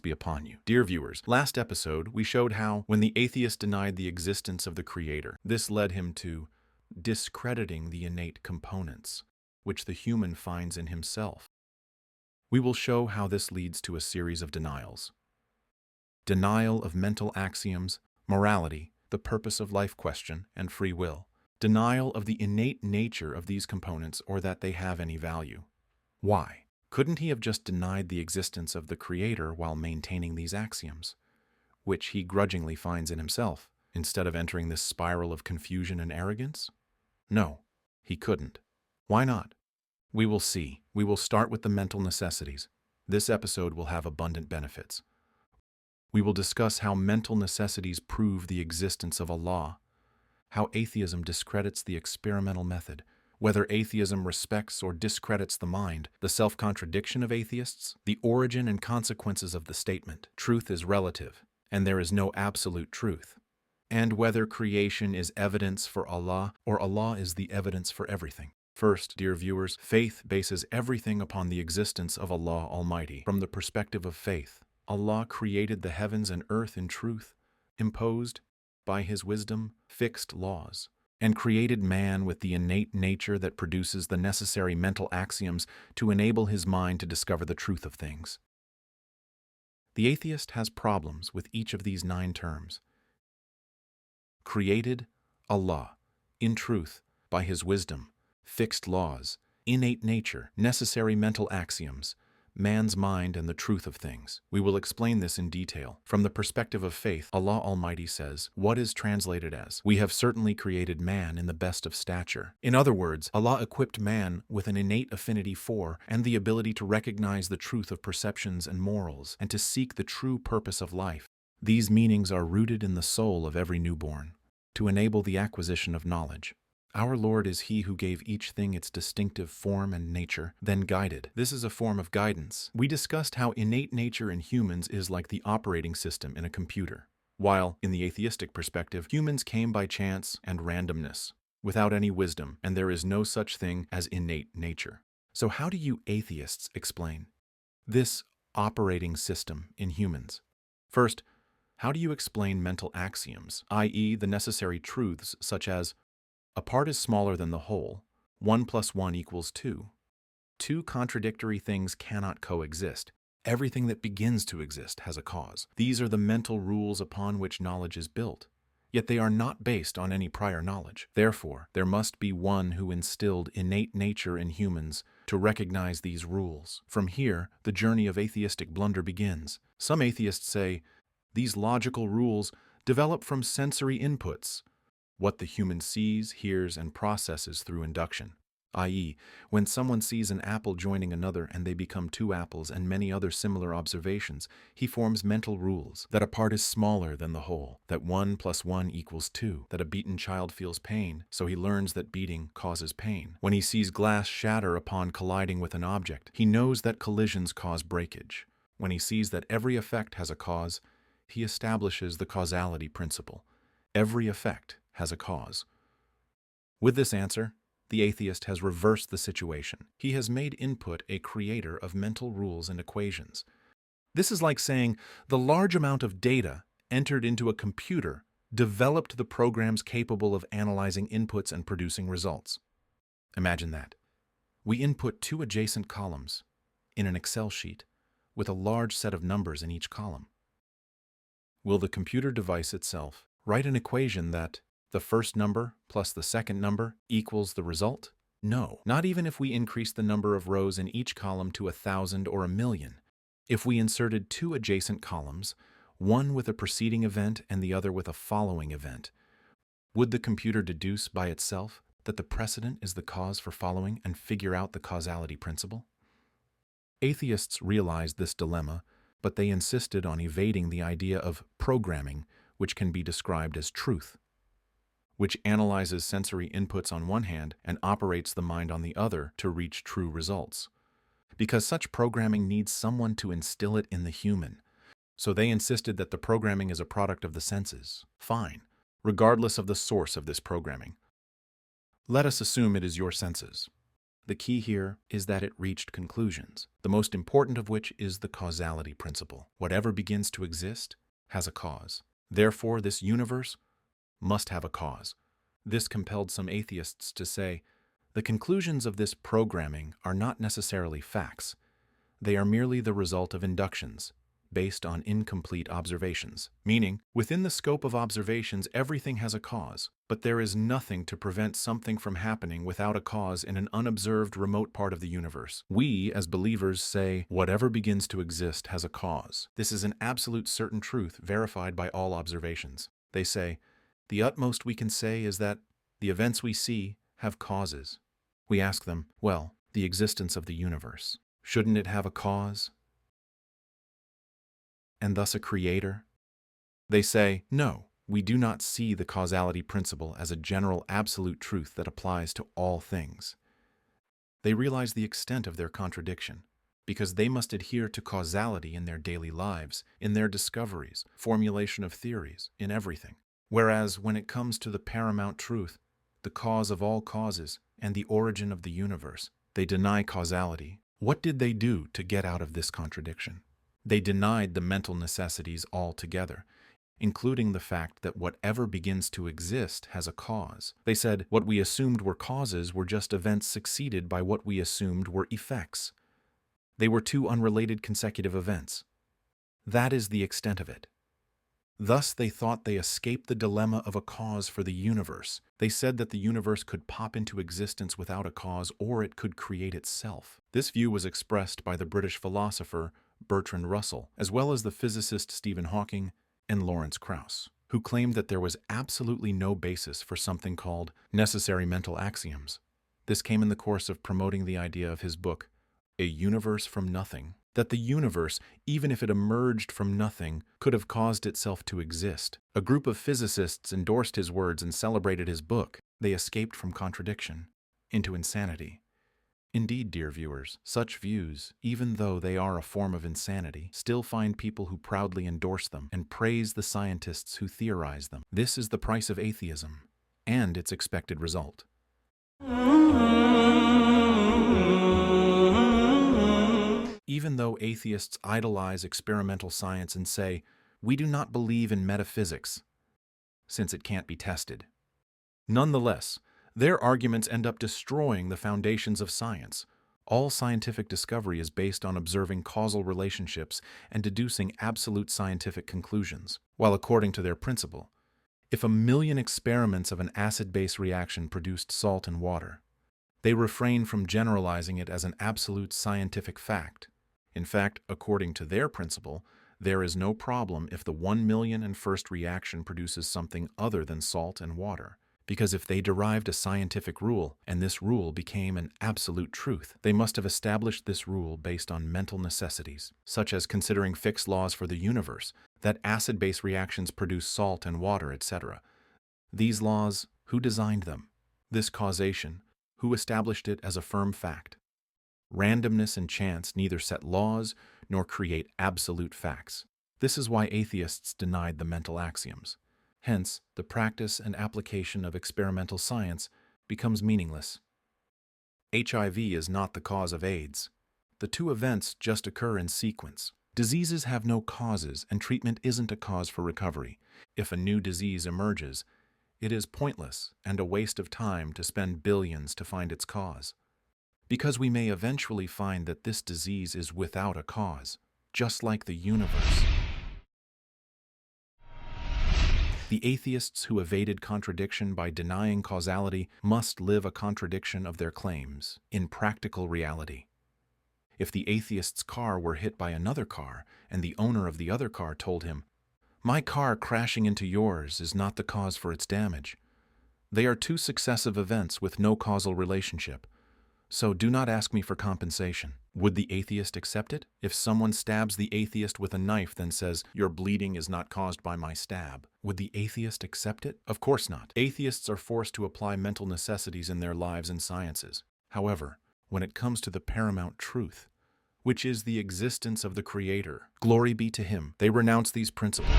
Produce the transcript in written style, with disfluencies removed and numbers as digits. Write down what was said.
be upon you. Dear viewers, last episode we showed how, when the atheist denied the existence of the Creator, this led him to discrediting the innate components, which the human finds in himself. We will show how this leads to a series of denials. Denial of mental axioms, morality, the purpose of life question, and free will. Denial of the innate nature of these components or that they have any value. Why? Couldn't he have just denied the existence of the Creator while maintaining these axioms, which he grudgingly finds in himself, instead of entering this spiral of confusion and arrogance? No, he couldn't. Why not? We will see. We will start with the mental necessities. This episode will have abundant benefits. We will discuss how mental necessities prove the existence of a law, how atheism discredits the experimental method, whether atheism respects or discredits the mind, the self-contradiction of atheists, the origin and consequences of the statement, truth is relative, and there is no absolute truth, and whether creation is evidence for Allah or Allah is the evidence for everything. First, dear viewers, faith bases everything upon the existence of Allah Almighty. From the perspective of faith, Allah created the heavens and earth in truth, imposed, by His wisdom, fixed laws, and created man with the innate nature that produces the necessary mental axioms to enable his mind to discover the truth of things. The atheist has problems with each of these 9 terms. Created, Allah, in truth, by His wisdom, fixed laws, innate nature, necessary mental axioms, man's mind and the truth of things. We will explain this in detail. From the perspective of faith, Allah Almighty says, what is translated as, "We have certainly created man in the best of stature." In other words, Allah equipped man with an innate affinity for and the ability to recognize the truth of perceptions and morals and to seek the true purpose of life. These meanings are rooted in the soul of every newborn, to enable the acquisition of knowledge. Our Lord is He who gave each thing its distinctive form and nature, then guided. This is a form of guidance. We discussed how innate nature in humans is like the operating system in a computer, while, in the atheistic perspective, humans came by chance and randomness, without any wisdom, and there is no such thing as innate nature. So how do you atheists explain this operating system in humans? First, how do you explain mental axioms, i.e. the necessary truths such as a part is smaller than the whole. 1 + 1 = 2. Two contradictory things cannot coexist. Everything that begins to exist has a cause. These are the mental rules upon which knowledge is built. Yet they are not based on any prior knowledge. Therefore, there must be one who instilled innate nature in humans to recognize these rules. From here, the journey of atheistic blunder begins. Some atheists say, these logical rules develop from sensory inputs, what the human sees, hears, and processes through induction, i.e., when someone sees an apple joining another and they become 2 apples and many other similar observations, he forms mental rules that a part is smaller than the whole, that 1 + 1 = 2, that a beaten child feels pain, so he learns that beating causes pain. When he sees glass shatter upon colliding with an object, he knows that collisions cause breakage. When he sees that every effect has a cause, he establishes the causality principle. Every effect has a cause. With this answer, the atheist has reversed the situation. He has made input a creator of mental rules and equations. This is like saying the large amount of data entered into a computer developed the programs capable of analyzing inputs and producing results. Imagine that. We input 2 adjacent columns in an Excel sheet with a large set of numbers in each column. Will the computer device itself write an equation that the first number plus the second number equals the result? No, not even if we increase the number of rows in each column to 1,000 or 1,000,000. If we inserted 2 adjacent columns, one with a preceding event and the other with a following event, would the computer deduce by itself that the precedent is the cause for following and figure out the causality principle? Atheists realized this dilemma, but they insisted on evading the idea of programming, which can be described as truth, which analyzes sensory inputs on one hand and operates the mind on the other to reach true results. Because such programming needs someone to instill it in the human, so they insisted that the programming is a product of the senses. Fine, regardless of the source of this programming. Let us assume it is your senses. The key here is that it reached conclusions, the most important of which is the causality principle. Whatever begins to exist has a cause. Therefore, this universe must have a cause. This compelled some atheists to say, the conclusions of this programming are not necessarily facts. They are merely the result of inductions, based on incomplete observations. Meaning, within the scope of observations, everything has a cause, but there is nothing to prevent something from happening without a cause in an unobserved remote part of the universe. We, as believers, say, whatever begins to exist has a cause. This is an absolute certain truth verified by all observations. They say, the utmost we can say is that the events we see have causes. We ask them, well, the existence of the universe, shouldn't it have a cause? And thus a creator? They say, no, we do not see the causality principle as a general absolute truth that applies to all things. They realize the extent of their contradiction, because they must adhere to causality in their daily lives, in their discoveries, formulation of theories, in everything. Whereas when it comes to the paramount truth, the cause of all causes and the origin of the universe, they deny causality. What did they do to get out of this contradiction? They denied the mental necessities altogether, including the fact that whatever begins to exist has a cause. They said what we assumed were causes were just events succeeded by what we assumed were effects. They were two unrelated consecutive events. That is the extent of it. Thus, they thought they escaped the dilemma of a cause for the universe. They said that the universe could pop into existence without a cause, or it could create itself. This view was expressed by the British philosopher Bertrand Russell, as well as the physicist Stephen Hawking and Lawrence Krauss, who claimed that there was absolutely no basis for something called necessary mental axioms. This came in the course of promoting the idea of his book, A Universe from Nothing, that the universe, even if it emerged from nothing, could have caused itself to exist. A group of physicists endorsed his words and celebrated his book. They escaped from contradiction into insanity. Indeed, dear viewers, such views, even though they are a form of insanity, still find people who proudly endorse them and praise the scientists who theorize them. This is the price of atheism and its expected result. Even though atheists idolize experimental science and say, we do not believe in metaphysics, since it can't be tested. Nonetheless, their arguments end up destroying the foundations of science. All scientific discovery is based on observing causal relationships and deducing absolute scientific conclusions. While according to their principle, if 1,000,000 experiments of an acid-base reaction produced salt and water, they refrain from generalizing it as an absolute scientific fact. In fact, according to their principle, there is no problem if the 1,000,001st reaction produces something other than salt and water. Because if they derived a scientific rule, and this rule became an absolute truth, they must have established this rule based on mental necessities, such as considering fixed laws for the universe, that acid-base reactions produce salt and water, etc. These laws, who designed them? This causation, who established it as a firm fact? Randomness and chance neither set laws nor create absolute facts. This is why atheists denied the mental axioms. Hence, the practice and application of experimental science becomes meaningless. HIV is not the cause of AIDS. The two events just occur in sequence. Diseases have no causes, and treatment isn't a cause for recovery. If a new disease emerges, it is pointless and a waste of time to spend billions to find its cause. Because we may eventually find that this disease is without a cause, just like the universe. The atheists who evaded contradiction by denying causality must live a contradiction of their claims in practical reality. If the atheist's car were hit by another car, and the owner of the other car told him, "My car crashing into yours is not the cause for its damage. They are two successive events with no causal relationship. So do not ask me for compensation." Would the atheist accept it? If someone stabs the atheist with a knife then says, "Your bleeding is not caused by my stab," would the atheist accept it? Of course not. Atheists are forced to apply mental necessities in their lives and sciences. However, when it comes to the paramount truth, which is the existence of the Creator, glory be to Him, they renounce these principles.